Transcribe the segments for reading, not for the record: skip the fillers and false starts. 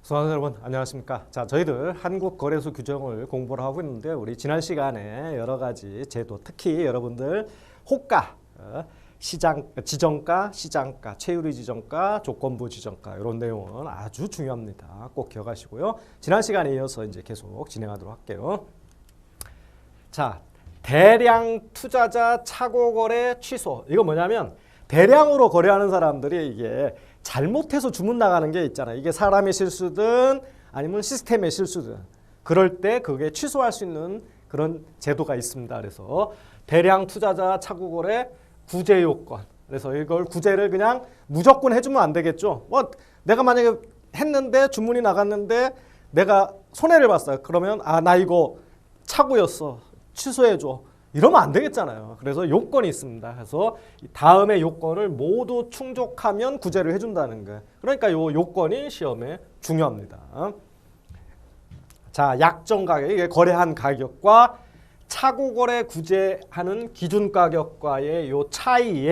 수강자 여러분 안녕하십니까. 자, 저희들 한국거래소 규정을 공부를 하고 있는데 우리 지난 시간에 여러 가지 제도, 특히 여러분들 호가, 시장 지정가, 시장가, 최유리 지정가, 조건부 지정가 이런 내용은 아주 중요합니다. 꼭 기억하시고요. 지난 시간에 이어서 이제 계속 진행하도록 할게요. 자, 대량 투자자 착오 거래 취소. 이거 뭐냐면 대량으로 거래하는 사람들이 이게 잘못해서 주문 나가는 게 있잖아요. 이게 사람의 실수든 아니면 시스템의 실수든 그럴 때 그게 취소할 수 있는 그런 제도가 있습니다. 그래서 대량 투자자 착오 거래 구제 요건. 그래서 이걸 구제를 그냥 무조건 해주면 안 되겠죠. 뭐 내가 만약에 했는데 주문이 나갔는데 내가 손해를 봤어요. 그러면 나 이거 착오였어. 취소해줘. 이러면 안 되겠잖아요. 그래서 요건이 있습니다. 그래서 다음의 요건을 모두 충족하면 구제를 해준다는 거예요. 그러니까 요 요건이 시험에 중요합니다. 자, 약정 가격, 이게 거래한 가격과 착오 거래 구제하는 기준 가격과의 요 차이,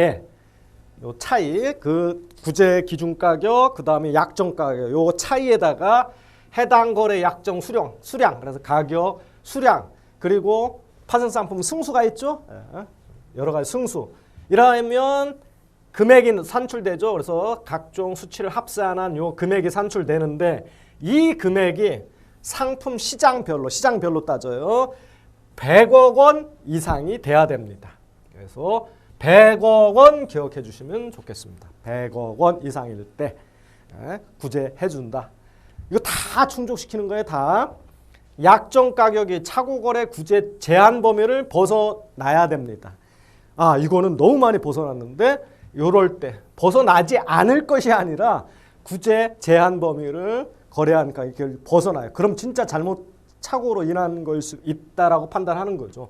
그 구제 기준 가격, 그 다음에 약정 가격, 요 차이에다가 해당 거래 약정 수량, 그래서 가격, 수량, 그리고 파생 상품 승수가 있죠. 여러 가지 승수. 이러면 금액이 산출되죠. 그래서 각종 수치를 합산한 요 금액이 산출되는데 이 금액이 상품 시장별로 따져요. 100억 원 이상이 돼야 됩니다. 그래서 100억 원 기억해 주시면 좋겠습니다. 100억 원 이상일 때 구제해 준다. 이거 다 충족시키는 거예요, 다. 약정 가격이 착오 거래 구제 제한 범위를 벗어나야 됩니다. 이거는 너무 많이 벗어났는데 이럴 때 벗어나지 않을 것이 아니라 구제 제한 범위를 거래한 가격을 벗어나요. 그럼 진짜 잘못 착오로 인한 걸 수 있다라고 판단하는 거죠.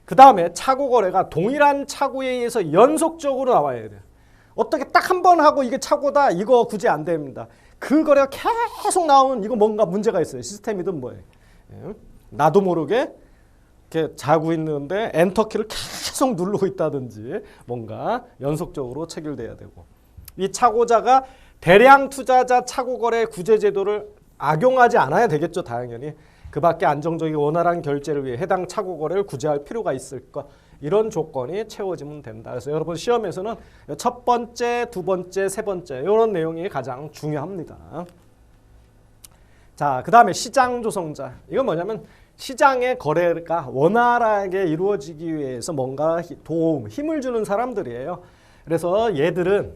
그 다음에 착오 거래가 동일한 착오에 의해서 연속적으로 나와야 돼요. 어떻게 딱 한 번 하고 이게 착오다, 이거 구제 안 됩니다. 그 거래가 계속 나오면 이거 뭔가 문제가 있어요. 시스템이든 뭐예요. 나도 모르게 이렇게 자고 있는데 엔터키를 계속 누르고 있다든지 뭔가 연속적으로 체결돼야 되고, 이 착오자가 대량 투자자 착오 거래 구제 제도를 악용하지 않아야 되겠죠. 당연히. 그 밖에 안정적이고 원활한 결제를 위해 해당 착오 거래를 구제할 필요가 있을 것. 이런 조건이 채워지면 된다. 그래서 여러분 시험에서는 첫 번째, 두 번째, 세 번째 이런 내용이 가장 중요합니다. 자, 그 다음에 시장 조성자. 이건 뭐냐면 시장의 거래가 원활하게 이루어지기 위해서 뭔가 힘을 주는 사람들이에요. 그래서 얘들은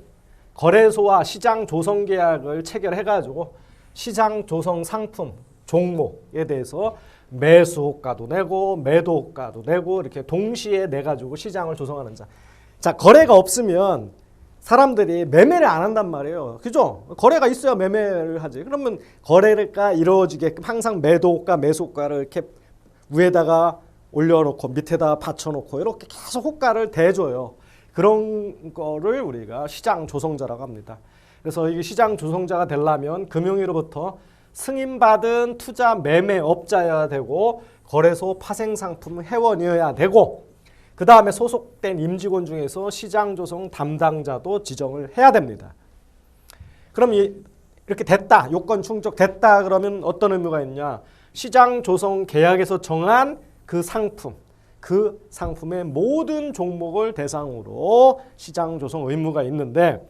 거래소와 시장 조성 계약을 체결해가지고 시장 조성 상품, 종목에 대해서 매수 호가도 내고 매도 호가도 내고 이렇게 동시에 내가지고 시장을 조성하는 자. 자, 거래가 없으면 사람들이 매매를 안 한단 말이에요. 그죠? 거래가 있어야 매매를 하지. 그러면 거래가 이루어지게끔 항상 매도 호가, 매수 호가를 이렇게 위에다가 올려놓고 밑에다 받쳐놓고 이렇게 계속 호가를 대줘요. 그런 거를 우리가 시장 조성자라고 합니다. 그래서 이 시장 조성자가 되려면 금융위로부터 승인받은 투자 매매업자여야 되고 거래소 파생상품 회원이어야 되고, 그 다음에 소속된 임직원 중에서 시장 조성 담당자도 지정을 해야 됩니다. 그럼 이렇게 됐다, 요건 충족됐다 그러면 어떤 의무가 있냐? 시장 조성 계약에서 정한 그 상품의 모든 종목을 대상으로 시장 조성 의무가 있는데,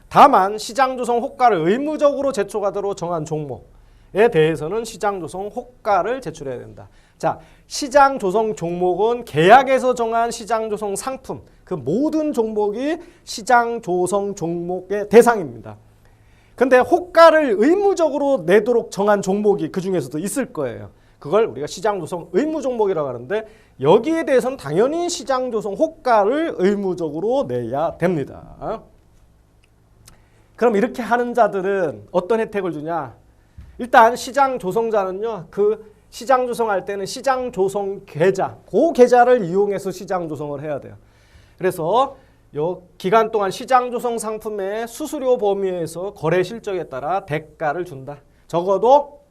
다만 시장 조성 호가를 의무적으로 제출하도록 정한 종목에 대해서는 시장 조성 호가를 제출해야 된다. 자, 시장 조성 종목은 계약에서 정한 시장 조성 상품, 그 모든 종목이 시장 조성 종목의 대상입니다. 근데 호가를 의무적으로 내도록 정한 종목이 그 중에서도 있을 거예요. 그걸 우리가 시장 조성 의무 종목이라고 하는데, 여기에 대해서는 당연히 시장 조성 호가를 의무적으로 내야 됩니다. 그럼 이렇게 하는 자들은 어떤 혜택을 주냐? 일단 시장 조성자는요, 그 시장 조성할 때는 시장 조성 계좌, 그 계좌를 이용해서 시장 조성을 해야 돼요. 그래서 요 기간 동안 시장 조성 상품의 수수료 범위에서 거래 실적에 따라 대가를 준다. 적어도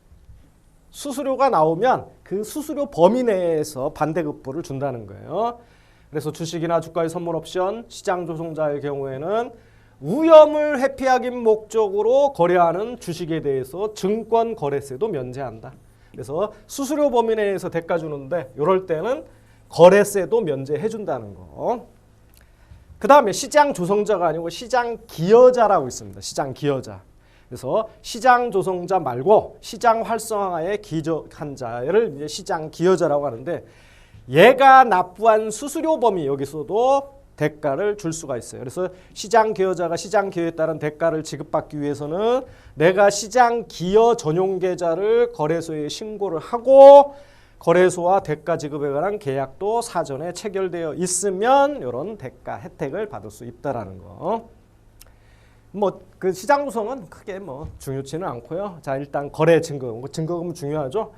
수수료가 나오면 그 수수료 범위 내에서 반대급부를 준다는 거예요. 그래서 주식이나 주가의 선물 옵션, 시장 조성자의 경우에는 위험을 회피하기 목적으로 거래하는 주식에 대해서 증권거래세도 면제한다. 그래서 수수료 범위 내에서 대가 주는데 이럴 때는 거래세도 면제해 준다는 거. 그 다음에 시장 조성자가 아니고 시장 기여자라고 있습니다. 시장 기여자. 그래서 시장 조성자 말고 시장 활성화에 기여한 자를 이제 시장 기여자라고 하는데, 얘가 납부한 수수료 범위 여기서도 대가를 줄 수가 있어요. 그래서 시장 기여자가 시장 기여에 따른 대가를 지급받기 위해서는 내가 시장 기여 전용 계좌를 거래소에 신고를 하고 거래소와 대가 지급에 관한 계약도 사전에 체결되어 있으면 이런 대가 혜택을 받을 수 있다라는 거. 뭐 그 시장 구성은 크게 뭐 중요치는 않고요. 자, 일단 거래 증거금, 증거금은 중요하죠.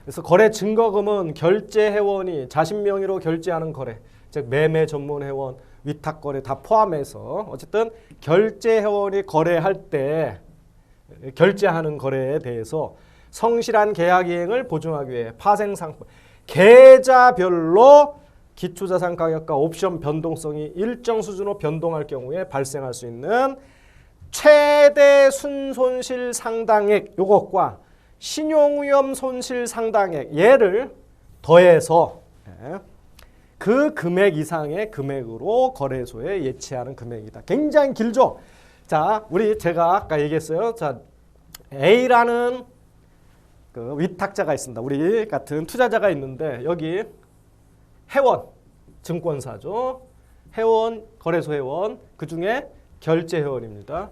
그래서 거래 증거금은 결제 회원이 자신 명의로 결제하는 거래, 즉 매매 전문 회원, 위탁 거래 다 포함해서 어쨌든 결제 회원이 거래할 때 결제하는 거래에 대해서 성실한 계약 이행을 보증하기 위해 파생 상품, 계좌별로 기초자산 가격과 옵션 변동성이 일정 수준으로 변동할 경우에 발생할 수 있는 최대 순손실 상당액 요것과 신용위험 손실 상당액 얘를 더해서 그 금액 이상의 금액으로 거래소에 예치하는 금액이다. 굉장히 길죠. 자, 제가 아까 얘기했어요. 자, A라는 그 위탁자가 있습니다. 우리 같은 투자자가 있는데 여기 회원 증권사죠. 회원 거래소 회원, 그 중에 결제 회원입니다.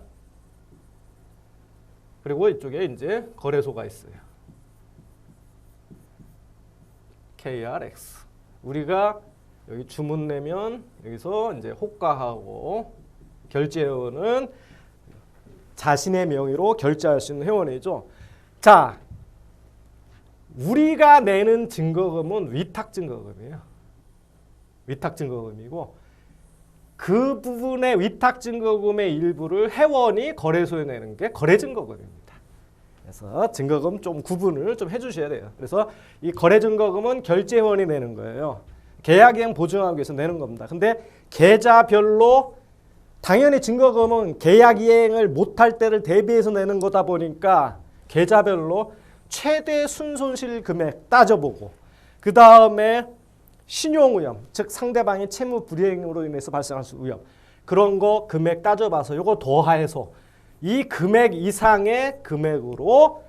그리고 이쪽에 이제 거래소가 있어요. KRX. 우리가 여기 주문 내면 여기서 이제 호가하고 결제 회원은 자신의 명의로 결제할 수 있는 회원이죠. 자, 우리가 내는 증거금은 위탁 증거금이에요. 위탁 증거금이고 그 부분의 위탁 증거금의 일부를 회원이 거래소에 내는 게 거래 증거금입니다. 그래서 증거금 좀 구분을 좀 해주셔야 돼요. 그래서 이 거래 증거금은 결제 회원이 내는 거예요. 계약 이행 보증하기 위해서 내는 겁니다. 근데 계좌별로 당연히 증거금은 계약 이행을 못할 때를 대비해서 내는 거다 보니까 계좌별로 최대 순손실 금액 따져보고 그 다음에 신용위험, 즉 상대방이 채무 불이행으로 인해서 발생할 수 위험 그런 거 금액 따져봐서 요거 더해서 이 금액 이상의 금액으로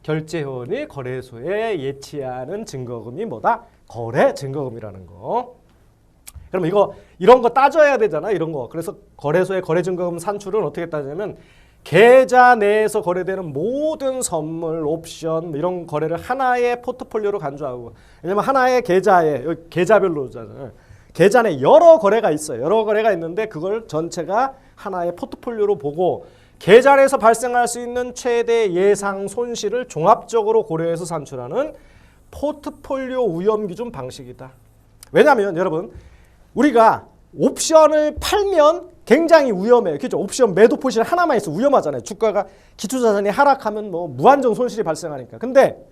결제회원이 거래소에 예치하는 증거금이 뭐다? 거래 증거금이라는 거. 그럼 이런 거 따져야 되잖아. 이런 거. 그래서 거래소의 거래 증거금 산출은 어떻게 따지냐면 계좌 내에서 거래되는 모든 선물, 옵션 이런 거래를 하나의 포트폴리오로 간주하고, 왜냐면 하나의 계좌에 계좌별로잖아요. 계좌 내 여러 거래가 있어요. 여러 거래가 있는데 그걸 전체가 하나의 포트폴리오로 보고 계좌 내에서 발생할 수 있는 최대 예상 손실을 종합적으로 고려해서 산출하는 포트폴리오 위험 기준 방식이다. 왜냐하면 여러분 우리가 옵션을 팔면 굉장히 위험해요. 그죠? 옵션 매도 포지션 하나만 있어 위험하잖아요. 주가가 기초자산이 하락하면 뭐 무한정 손실이 발생하니까. 근데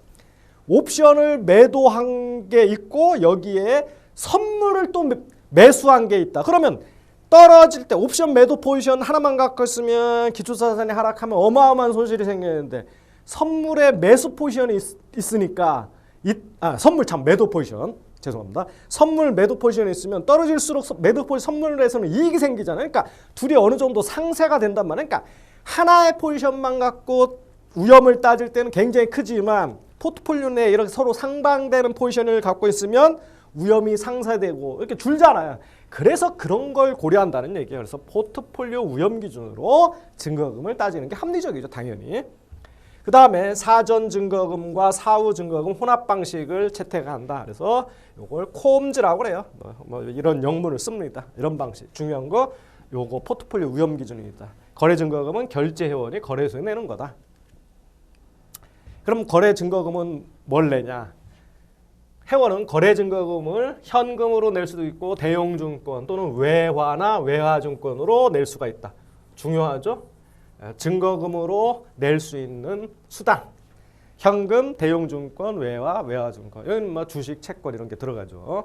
옵션을 매도한 게 있고 여기에 선물을 또 매수한 게 있다. 그러면 떨어질 때 옵션 매도 포지션 하나만 갖고 있으면 기초자산이 하락하면 어마어마한 손실이 생기는데 선물에 매수 포지션이 있으니까 선물 참 매도 포지션 죄송합니다. 선물 매도 포지션에 있으면 떨어질수록 매도 포지션 선물에서는 이익이 생기잖아요. 그러니까 둘이 어느 정도 상쇄가 된단 말이에요. 그러니까 하나의 포지션만 갖고 위험을 따질 때는 굉장히 크지만 포트폴리오 내에 이렇게 서로 상반되는 포지션을 갖고 있으면 위험이 상쇄되고 이렇게 줄잖아요. 그래서 그런 걸 고려한다는 얘기예요. 그래서 포트폴리오 위험 기준으로 증거금을 따지는 게 합리적이죠. 당연히. 그 다음에 사전 증거금과 사후 증거금 혼합 방식을 채택한다. 그래서 이걸 콤즈라고 그래요. 뭐 이런 영문을 씁니다. 이런 방식. 중요한 거 요거 포트폴리오 위험 기준입니다. 거래 증거금은 결제 회원이 거래소에 내는 거다. 그럼 거래 증거금은 뭘 내냐? 회원은 거래 증거금을 현금으로 낼 수도 있고 대용증권 또는 외화나 외화증권으로 낼 수가 있다. 중요하죠? 증거금으로 낼 수 있는 수단. 현금, 대용증권, 외화, 외화증권. 여기는 뭐 주식, 채권 이런 게 들어가죠.